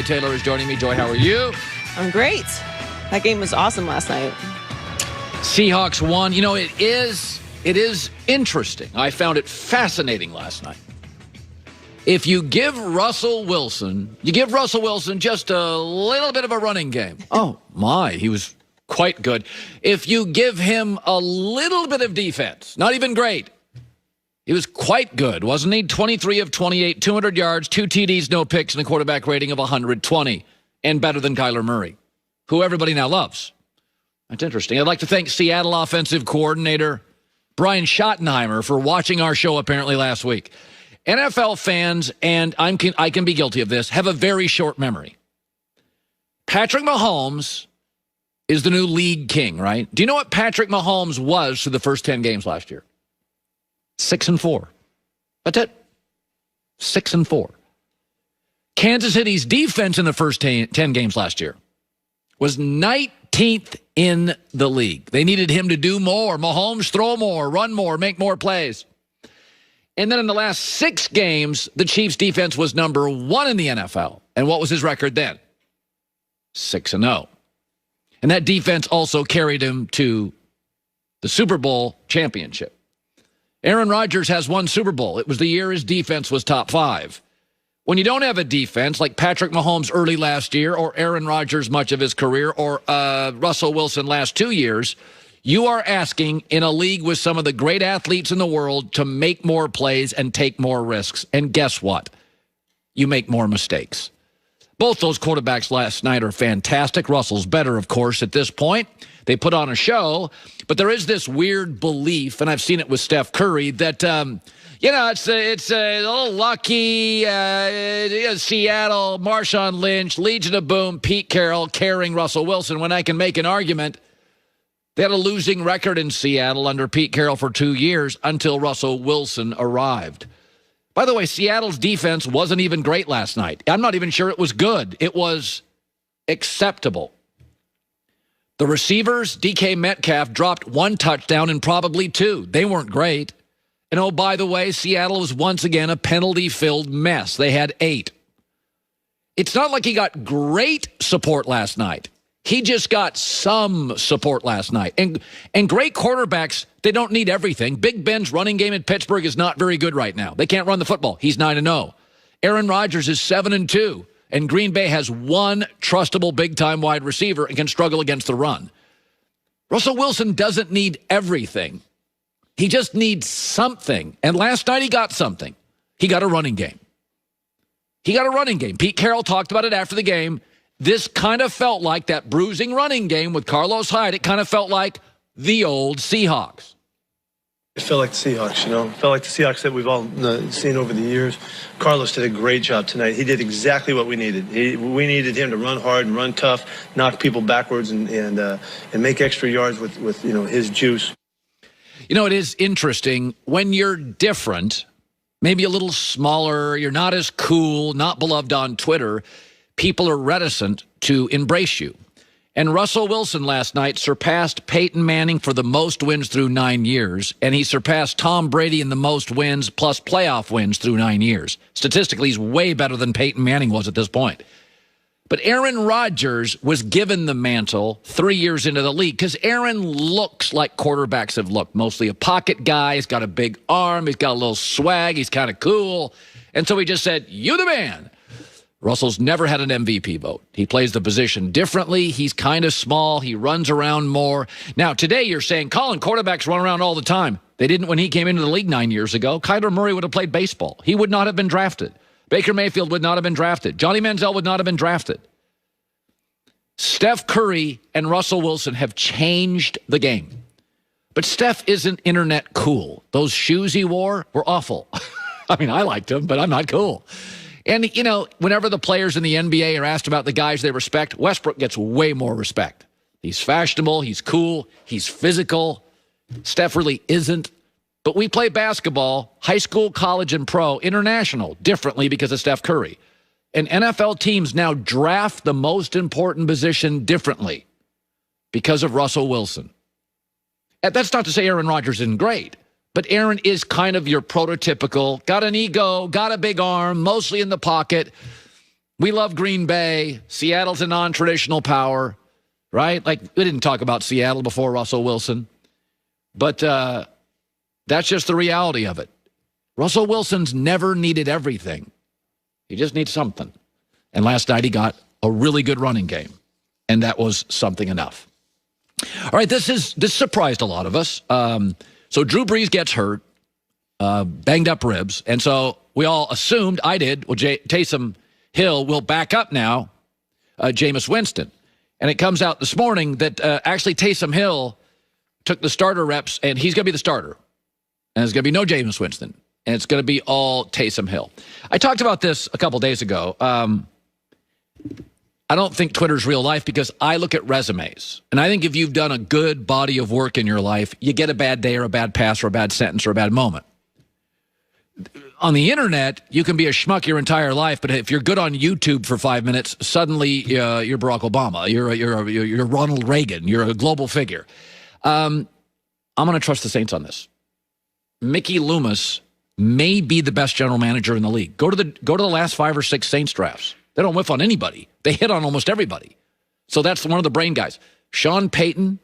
Taylor is joining me. Joy, how are you? I'm great. That game was awesome last night. Seahawks won. You know, it is interesting. I found it fascinating last night. If you give Russell Wilson just a little bit of a running game. Oh, my, he was quite good. If you give him a little bit of defense, not even great, he was quite good, wasn't he? 23 of 28, 200 yards, 2 TDs, no picks, and a quarterback rating of 120, and better than Kyler Murray, who everybody now loves. That's interesting. I'd like to thank Seattle offensive coordinator Brian Schottenheimer for watching our show apparently last week. NFL fans, and I can be guilty of this, have a very short memory. Patrick Mahomes is the new league king, right? Do you know what Patrick Mahomes was through the first 10 games last year? 6-4. That's it. 6-4. Kansas City's defense in the first 10 games last year was 19th in the league. They needed him to do more. Mahomes, throw more, run more, make more plays. And then in the last 6 games, the Chiefs' defense was number 1 in the NFL. And what was his record then? 6-0. And that defense also carried him to the Super Bowl championship. Aaron Rodgers has 1 Super Bowl. It was the year his defense was top 5. When you don't have a defense like Patrick Mahomes early last year or Aaron Rodgers much of his career or Russell Wilson last 2 years, you are asking in a league with some of the great athletes in the world to make more plays and take more risks. And guess what? You make more mistakes. Both those quarterbacks last night are fantastic. Russell's better, of course, at this point. They put on a show, but there is this weird belief, and I've seen it with Steph Curry, that, it's a little lucky, Seattle, Marshawn Lynch, Legion of Boom, Pete Carroll carrying Russell Wilson, when I can make an argument. They had a losing record in Seattle under Pete Carroll for 2 years until Russell Wilson arrived. By the way, Seattle's defense wasn't even great last night. I'm not even sure it was good. It was acceptable. The receivers, DK Metcalf, dropped 1 touchdown and probably 2. They weren't great. And oh, by the way, Seattle was once again a penalty-filled mess. They had 8. It's not like he got great support last night. He just got some support last night. And great quarterbacks, they don't need everything. Big Ben's running game in Pittsburgh is not very good right now. They can't run the football. He's 9-0. Aaron Rodgers is 7-2. And Green Bay has 1 trustable big-time wide receiver and can struggle against the run. Russell Wilson doesn't need everything. He just needs something. And last night he got something. He got a running game. Pete Carroll talked about it after the game. This kind of felt like that bruising running game with Carlos Hyde. It kind of felt like the old Seahawks. It felt like the Seahawks, It felt like the Seahawks that we've all seen over the years. Carlos did a great job tonight. He did exactly what we needed. We needed him to run hard and run tough, knock people backwards, and make extra yards with his juice. It is interesting when you're different, maybe a little smaller, you're not as cool, not beloved on Twitter. People are reticent to embrace you. And Russell Wilson last night surpassed Peyton Manning for the most wins through 9 years, and he surpassed Tom Brady in the most wins plus playoff wins through 9 years. Statistically, he's way better than Peyton Manning was at this point. But Aaron Rodgers was given the mantle 3 years into the league because Aaron looks like quarterbacks have looked, mostly a pocket guy. He's got a big arm. He's got a little swag. He's kind of cool. And so he just said, "You the man." Russell's never had an MVP vote. He plays the position differently. He's kind of small. He runs around more. Now, today you're saying, Colin, quarterbacks run around all the time. They didn't when he came into the league 9 years ago. Kyler Murray would have played baseball. He would not have been drafted. Baker Mayfield would not have been drafted. Johnny Manziel would not have been drafted. Steph Curry and Russell Wilson have changed the game. But Steph isn't internet cool. Those shoes he wore were awful. I mean, I liked them, but I'm not cool. And, whenever the players in the NBA are asked about the guys they respect, Westbrook gets way more respect. He's fashionable. He's cool. He's physical. Steph really isn't. But we play basketball, high school, college, and pro, international, differently because of Steph Curry. And NFL teams now draft the most important position differently because of Russell Wilson. And that's not to say Aaron Rodgers isn't great. But Aaron is kind of your prototypical, got an ego, got a big arm, mostly in the pocket. We love Green Bay. Seattle's a non-traditional power, right? Like, we didn't talk about Seattle before Russell Wilson. But that's just the reality of it. Russell Wilson's never needed everything. He just needs something. And last night he got a really good running game. And that was something enough. All right, this surprised a lot of us. So Drew Brees gets hurt, banged up ribs. And so we all assumed, I did, well, Taysom Hill will back up now Jameis Winston. And it comes out this morning that actually Taysom Hill took the starter reps, and he's going to be the starter. And there's going to be no Jameis Winston. And it's going to be all Taysom Hill. I talked about this a couple days ago. I don't think Twitter's real life because I look at resumes. And I think if you've done a good body of work in your life, you get a bad day or a bad pass or a bad sentence or a bad moment. On the internet, you can be a schmuck your entire life, but if you're good on YouTube for 5 minutes, suddenly you're Barack Obama. You're Ronald Reagan. You're a global figure. I'm going to trust the Saints on this. Mickey Loomis may be the best general manager in the league. Go to the last 5 or 6 Saints drafts. They don't whiff on anybody. They hit on almost everybody. So that's one of the brain guys. Sean Payton,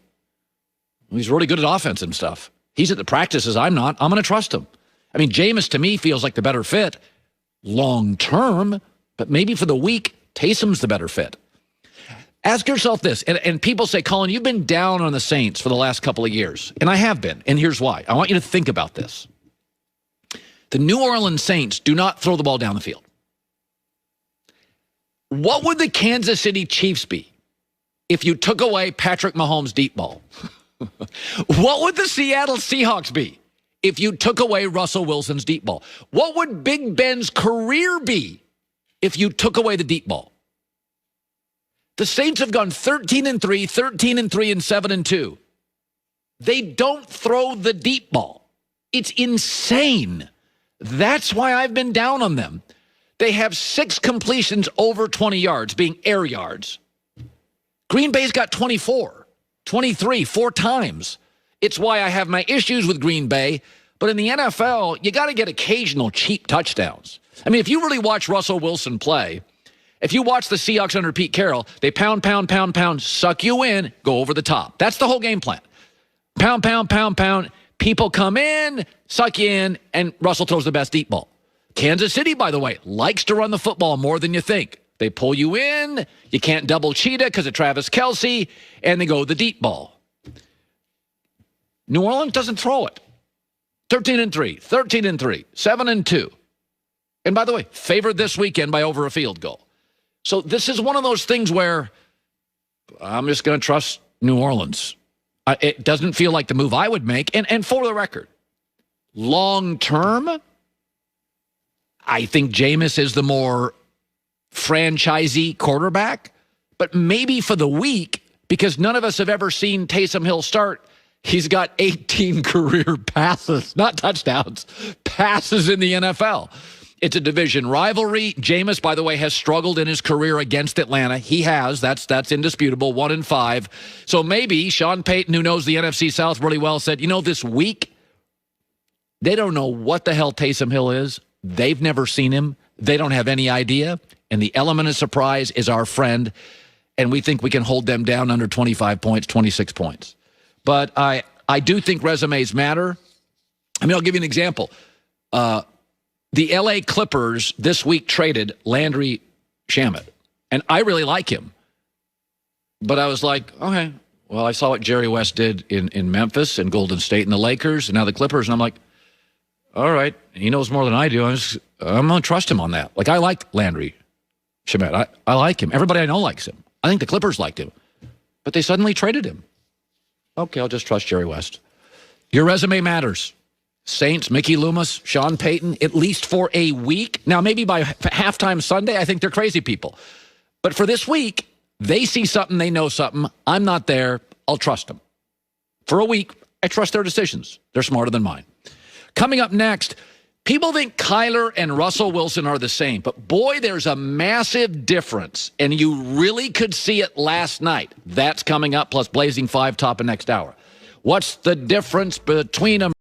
he's really good at offense and stuff. He's at the practices. I'm not. I'm going to trust him. I mean, Jameis, to me, feels like the better fit long term, but maybe for the week, Taysom's the better fit. Ask yourself this, and people say, Colin, you've been down on the Saints for the last couple of years. And I have been, and here's why. I want you to think about this. The New Orleans Saints do not throw the ball down the field. What would the Kansas City Chiefs be if you took away Patrick Mahomes' deep ball? What would the Seattle Seahawks be if you took away Russell Wilson's deep ball? What would Big Ben's career be if you took away the deep ball? The Saints have gone 13-3, 13-3, and 7-2. They don't throw the deep ball. It's insane. That's why I've been down on them. They have 6 completions over 20 yards, being air yards. Green Bay's got 24, 23, 4 times. It's why I have my issues with Green Bay. But in the NFL, you got to get occasional cheap touchdowns. I mean, if you really watch Russell Wilson play, if you watch the Seahawks under Pete Carroll, they pound, pound, pound, pound, suck you in, go over the top. That's the whole game plan. Pound, pound, pound, pound. People come in, suck you in, and Russell throws the best deep ball. Kansas City, by the way, likes to run the football more than you think. They pull you in, you can't double cheetah because of Travis Kelce, and they go the deep ball. New Orleans doesn't throw it. 13-3, 13-3, 7-2. And by the way, favored this weekend by over a field goal. So this is one of those things where I'm just going to trust New Orleans. It doesn't feel like the move I would make. And for the record, long term, I think Jameis is the more franchisee quarterback. But maybe for the week, because none of us have ever seen Taysom Hill start, he's got 18 career passes, not touchdowns, passes in the NFL. It's a division rivalry. Jameis, by the way, has struggled in his career against Atlanta. He has. That's indisputable, 1-5. So maybe Sean Payton, who knows the NFC South really well, said, this week, they don't know what the hell Taysom Hill is. They've never seen him. They don't have any idea. And the element of surprise is our friend. And we think we can hold them down under 25 points, 26 points. But I do think resumes matter. I mean, I'll give you an example. The L.A. Clippers this week traded Landry Shamet, and I really like him. But I was like, okay, well, I saw what Jerry West did in Memphis and Golden State and the Lakers, and now the Clippers, and I'm like, all right, he knows more than I do. I'm going to trust him on that. Like, I like Landry Shamet. I like him. Everybody I know likes him. I think the Clippers liked him. But they suddenly traded him. Okay, I'll just trust Jerry West. Your resume matters. Saints, Mickey Loomis, Sean Payton, at least for a week. Now, maybe by halftime Sunday, I think they're crazy people. But for this week, they see something, they know something. I'm not there. I'll trust them. For a week, I trust their decisions. They're smarter than mine. Coming up next, people think Kyler and Russell Wilson are the same. But boy, there's a massive difference. And you really could see it last night. That's coming up, plus Blazing 5 top of next hour. What's the difference between them?